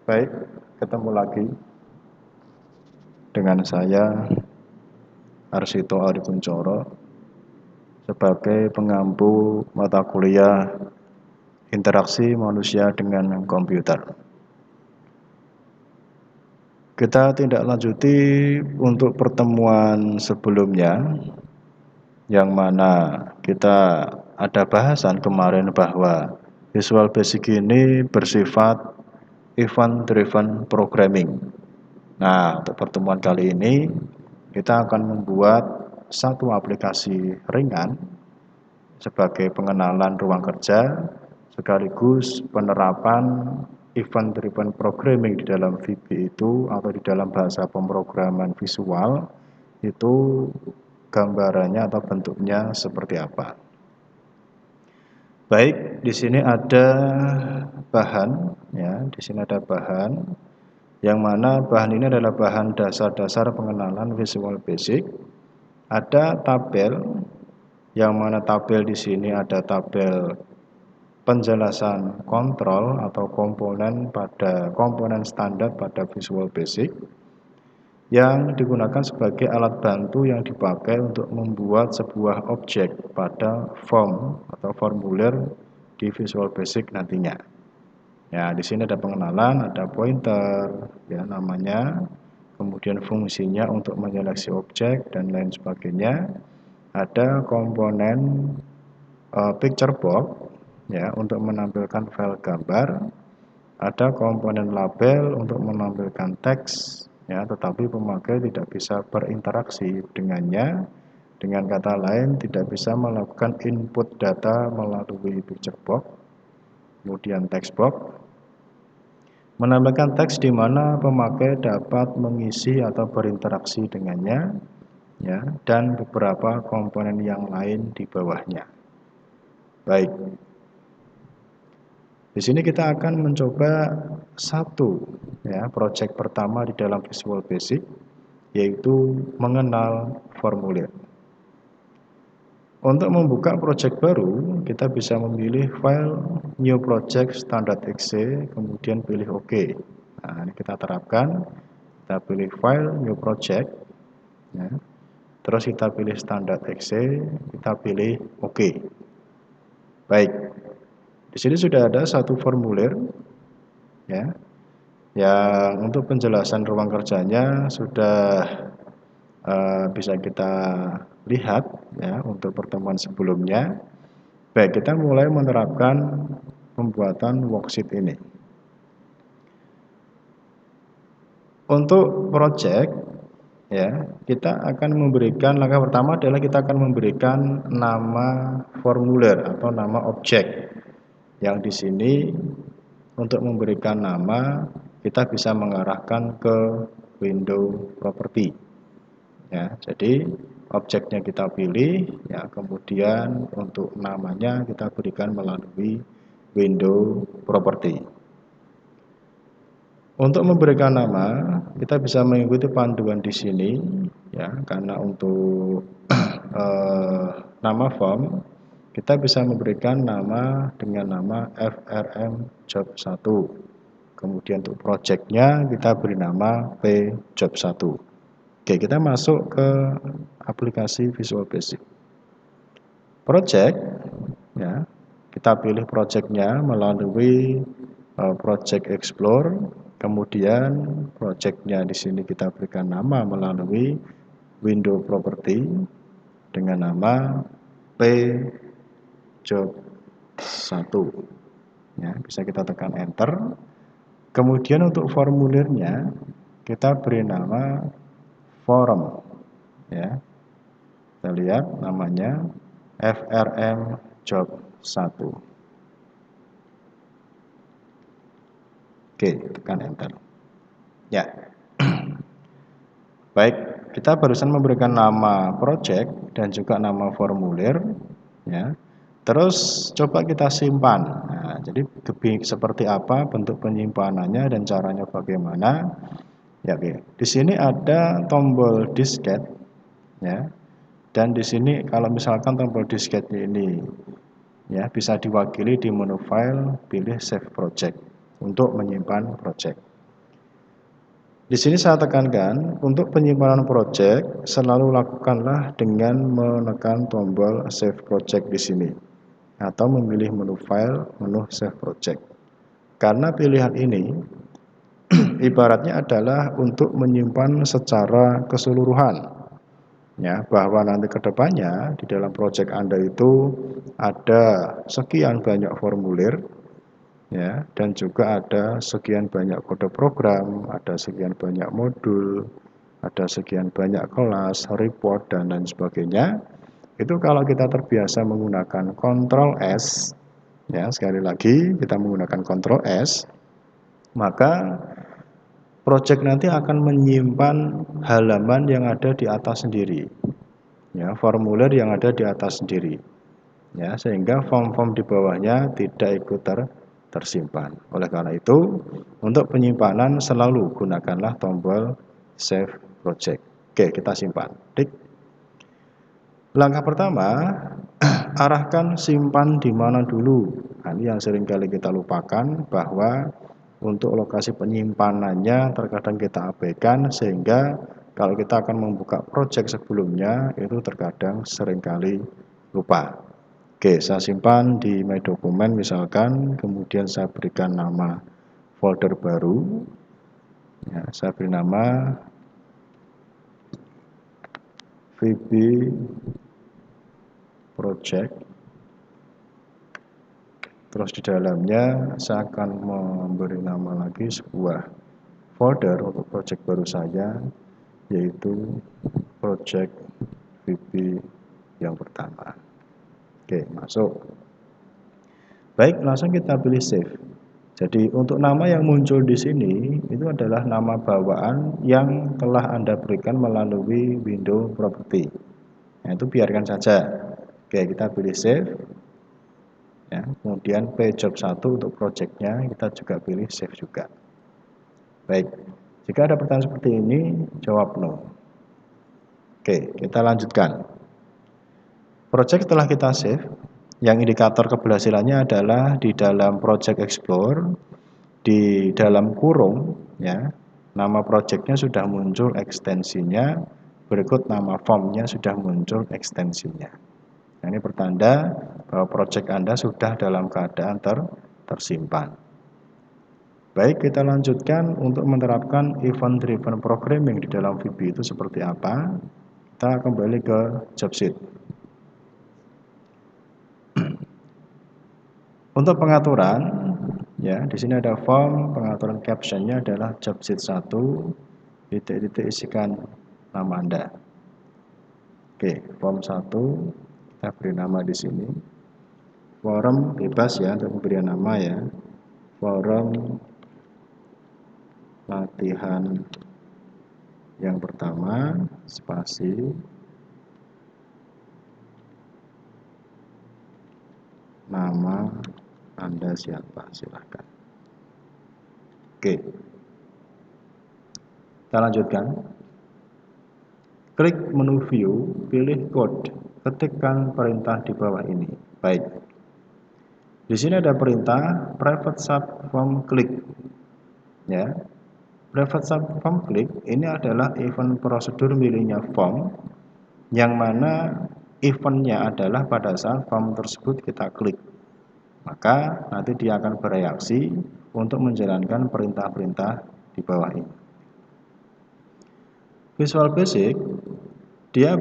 Baik, ketemu lagi dengan saya Arsito Arikuncoro sebagai pengampu mata kuliah interaksi manusia dengan komputer. Kita tindak lanjuti untuk pertemuan sebelumnya, yang mana kita ada bahasan kemarin bahwa Visual Basic ini bersifat event-driven programming. Nah, untuk pertemuan kali ini kita akan membuat satu aplikasi ringan sebagai pengenalan ruang kerja sekaligus penerapan event-driven programming di dalam VB itu, atau di dalam bahasa pemrograman visual itu gambarannya atau bentuknya seperti apa. Baik, di sini ada bahan ya, di sini ada bahan yang mana bahan ini adalah bahan dasar-dasar pengenalan Visual Basic. Ada tabel, yang mana tabel di sini ada tabel penjelasan kontrol atau komponen standar pada Visual Basic yang digunakan sebagai alat bantu yang dipakai untuk membuat sebuah objek pada form atau formulir di Visual Basic nantinya. Ya, di sini ada pengenalan, ada pointer, ya namanya, kemudian fungsinya untuk menyeleksi objek dan lain sebagainya. Ada komponen picture box, ya untuk menampilkan file gambar. Ada komponen label untuk menampilkan teks, ya, tetapi pemakai tidak bisa berinteraksi dengannya. Dengan kata lain, tidak bisa melakukan input data melalui picture box. Kemudian text box menampilkan teks di mana pemakai dapat mengisi atau berinteraksi dengannya, ya, dan beberapa komponen yang lain di bawahnya. Baik. Di sini kita akan mencoba satu ya, project pertama di dalam Visual Basic, yaitu mengenal formulir. Untuk membuka project baru, kita bisa memilih file New Project Standard.exe, kemudian pilih OK. Nah, ini kita terapkan, kita pilih file New Project, ya. Terus kita pilih Standard.exe, kita pilih OK. Baik, di sini sudah ada satu formulir, ya, yang untuk penjelasan ruang kerjanya sudah bisa kita lihat ya untuk pertemuan sebelumnya. Baik, kita mulai menerapkan pembuatan worksheet ini. Untuk project ya, kita akan memberikan, langkah pertama adalah kita akan memberikan nama formulir atau nama objek. Yang di sini untuk memberikan nama kita bisa mengarahkan ke window property. Ya, jadi objeknya kita pilih, ya, kemudian untuk namanya kita berikan melalui window property. Untuk memberikan nama, kita bisa mengikuti panduan di sini, ya, karena untuk nama form kita bisa memberikan nama dengan nama FRM job 1. Kemudian untuk projectnya kita beri nama P job 1. Oke, kita masuk ke aplikasi Visual Basic. Project, ya, kita pilih projectnya melalui Project Explore. Kemudian projectnya di sini kita berikan nama melalui window property dengan nama P job 1. Ya, bisa kita tekan enter. Kemudian untuk formulirnya kita beri nama form, ya, kita lihat namanya FRM job 1. Oke, tekan enter. Ya. Baik, kita barusan memberikan nama project dan juga nama formulir, ya. Terus coba kita simpan. Nah, jadi seperti apa bentuk penyimpanannya dan caranya bagaimana? Ya, oke. Di sini ada tombol disket, ya. Dan di sini kalau misalkan tombol disketnya ini, ya, bisa diwakili di menu file, pilih save project untuk menyimpan project. Di sini saya tekankan, untuk penyimpanan project selalu lakukanlah dengan menekan tombol Save Project di sini atau memilih menu File, menu Save Project. Karena pilihan ini ibaratnya adalah untuk menyimpan secara keseluruhan, ya, bahwa nanti kedepannya di dalam project Anda itu ada sekian banyak formulir, ya, dan juga ada sekian banyak kode program, ada sekian banyak modul, ada sekian banyak kelas, report, dan lain sebagainya. Itu kalau kita terbiasa menggunakan Ctrl S, ya, sekali lagi kita menggunakan Ctrl S, maka project nanti akan menyimpan halaman yang ada di atas sendiri, ya, formulir yang ada di atas sendiri, ya, sehingga form-form di bawahnya tidak ikut tersimpan. Oleh karena itu, untuk penyimpanan selalu gunakanlah tombol Save Project. Oke, kita simpan. Klik. Langkah pertama, arahkan simpan di mana dulu. Nah, ini yang sering kali kita lupakan, bahwa untuk lokasi penyimpanannya terkadang kita abaikan, sehingga kalau kita akan membuka project sebelumnya itu terkadang seringkali lupa. Oke, saya simpan di My Document misalkan, kemudian saya berikan nama folder baru, ya, saya beri nama VB Project. Terus di dalamnya saya akan memberi nama lagi sebuah folder untuk project baru saya, yaitu Project VB yang pertama. Oke, masuk. Baik, langsung kita pilih save. Jadi untuk nama yang muncul di sini itu adalah nama bawaan yang telah Anda berikan melalui window property. Nah, itu biarkan saja. Oke, kita pilih save. Ya, kemudian job 1 untuk projectnya kita juga pilih save juga. Baik, jika ada pertanyaan seperti ini, jawab no. Oke, kita lanjutkan. Project setelah kita save, yang indikator keberhasilannya adalah di dalam Project Explorer, di dalam kurung, ya, nama projectnya sudah muncul ekstensinya, berikut nama formnya sudah muncul ekstensinya. Nah, ini pertanda bahwa project Anda sudah dalam keadaan tersimpan. Baik, kita lanjutkan untuk menerapkan event driven programming di dalam VB itu seperti apa. Kita kembali ke job sheet. Untuk pengaturan, ya, di sini ada form, pengaturan captionnya adalah job sheet 1, titik-titik isikan nama Anda. Oke, form 1, kita beri nama di sini. Forum bebas ya untuk pemberian nama ya. Forum latihan yang pertama, spasi, nama Anda siapa, silahkan. Oke, kita lanjutkan. Klik menu view, pilih code, ketikkan perintah di bawah ini. Baik, di sini ada perintah private subform click, ya. Private subform click ini adalah event prosedur miliknya form, yang mana eventnya adalah pada saat form tersebut kita klik, maka nanti dia akan bereaksi untuk menjalankan perintah-perintah di bawah ini. Visual Basic dia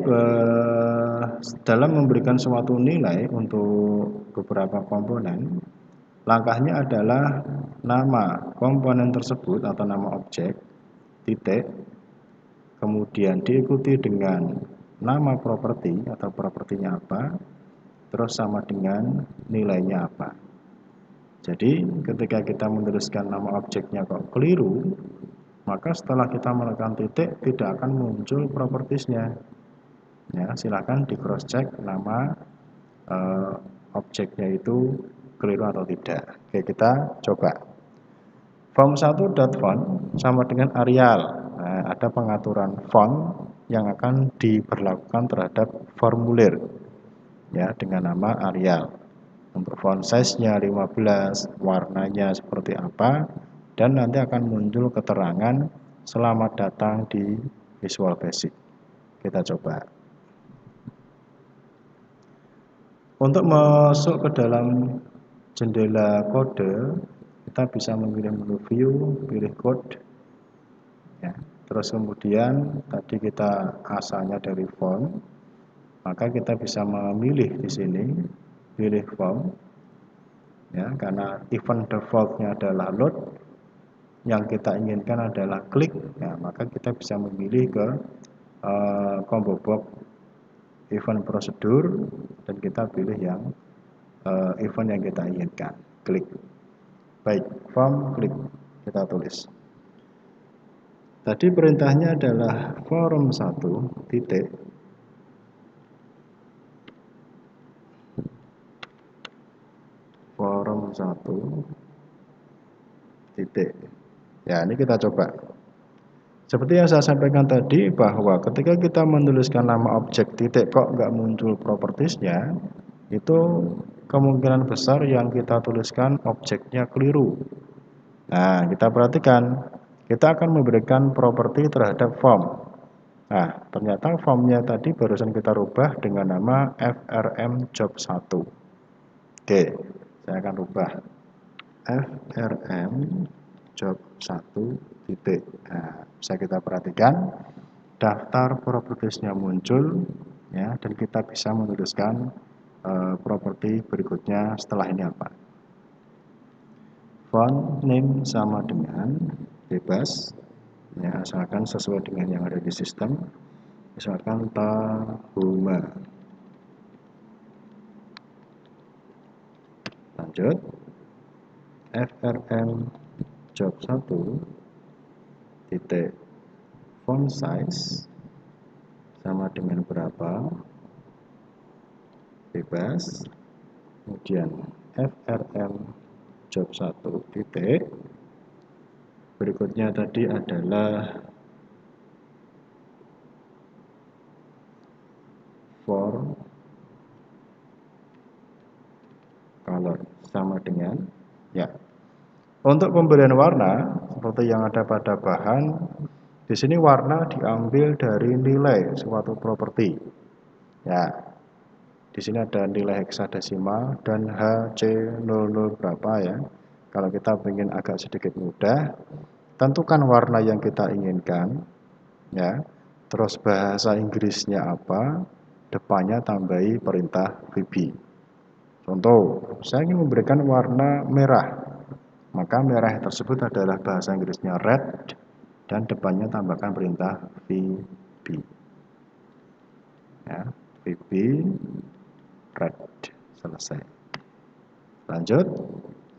dalam memberikan suatu nilai untuk beberapa komponen, langkahnya adalah nama komponen tersebut atau nama objek, titik, kemudian diikuti dengan nama properti atau propertinya apa, terus sama dengan nilainya apa. Jadi ketika kita menuliskan nama objeknya kok keliru, maka setelah kita menekan titik tidak akan muncul propertiesnya. Ya, silakan di cross check nama objeknya itu keliru atau tidak. Oke, kita coba. Form1.font sama dengan Arial. Nah, ada pengaturan font yang akan diberlakukan terhadap formulir, ya, dengan nama Arial. Untuk font size-nya 15, warnanya seperti apa, dan nanti akan muncul keterangan selamat datang di Visual Basic. Kita coba. Untuk masuk ke dalam jendela kode, kita bisa memilih menu view, pilih code, ya. Terus kemudian tadi kita asalnya dari font, maka kita bisa memilih di sini, pilih font, ya, karena event defaultnya adalah load, yang kita inginkan adalah klik, ya, maka kita bisa memilih ke combo box event prosedur dan kita pilih yang event yang kita inginkan, klik. Baik, form klik, kita tulis. Tadi perintahnya adalah form 1 titik form 1 titik. Ya, ini kita coba. Seperti yang saya sampaikan tadi bahwa ketika kita menuliskan nama objek titik kok nggak muncul propertiesnya, itu kemungkinan besar yang kita tuliskan objeknya keliru. Nah, kita perhatikan, kita akan memberikan properti terhadap form. Nah, ternyata formnya tadi barusan kita rubah dengan nama frm job 1. Oke, saya akan rubah frm job 1 titik. Nah, bisa kita perhatikan daftar propertiesnya muncul, ya, dan kita bisa menuliskan properti berikutnya setelah ini apa. Font name sama dengan bebas, ya, asalkan sesuai dengan yang ada di sistem. Misalkan Tahuma. Lanjut, frm job 1 titik font size sama dengan berapa, bebas. Kemudian frm job 1 titik berikutnya tadi adalah for color sama dengan, ya. Untuk pemberian warna seperti yang ada pada bahan, di sini warna diambil dari nilai suatu properti. Ya, di sini ada nilai heksadesimal dan HC00 berapa, ya. Kalau kita ingin agak sedikit mudah, tentukan warna yang kita inginkan, ya. Terus bahasa Inggrisnya apa, depannya tambahi perintah VB. Contoh, saya ingin memberikan warna merah, maka merah tersebut adalah bahasa Inggrisnya red dan depannya tambahkan perintah VB. Ya, VB red, selesai. Lanjut,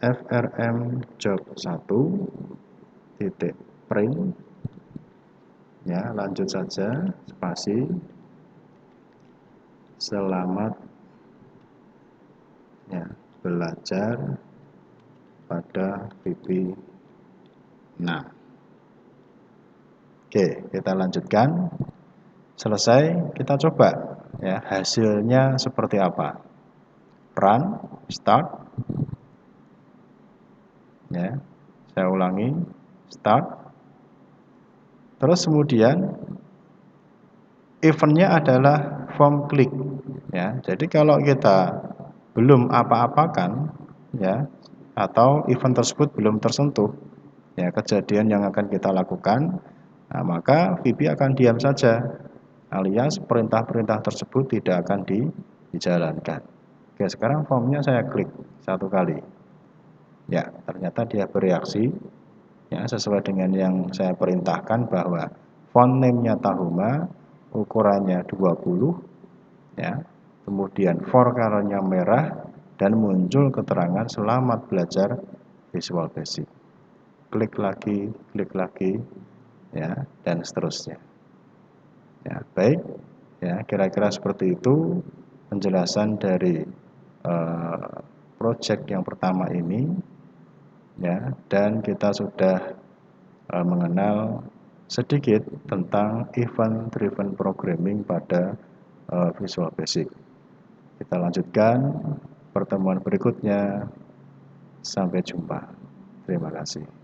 frm job 1 titik print, ya, lanjut saja, spasi, selamat, ya, belajar pada VB. Nah, oke, kita lanjutkan. Selesai, kita coba, ya, hasilnya seperti apa. Run, start, ya, saya ulangi, start. Terus kemudian eventnya adalah form klik, ya. Jadi kalau kita belum apa-apakan, ya, atau event tersebut belum tersentuh, ya, kejadian yang akan kita lakukan, nah, maka VB akan diam saja, alias perintah-perintah tersebut tidak akan dijalankan. Oke, sekarang formnya saya klik satu kali, ya, ternyata dia bereaksi, ya, sesuai dengan yang saya perintahkan bahwa font name-nya Tahuma, ukurannya 20, ya, kemudian for color-nya merah dan muncul keterangan selamat belajar Visual Basic. Klik lagi, ya, dan seterusnya. Ya, baik, ya, kira-kira seperti itu penjelasan dari project yang pertama ini, ya, dan kita sudah mengenal sedikit tentang event driven programming pada Visual Basic. Kita lanjutkan pertemuan berikutnya. Sampai jumpa. Terima kasih.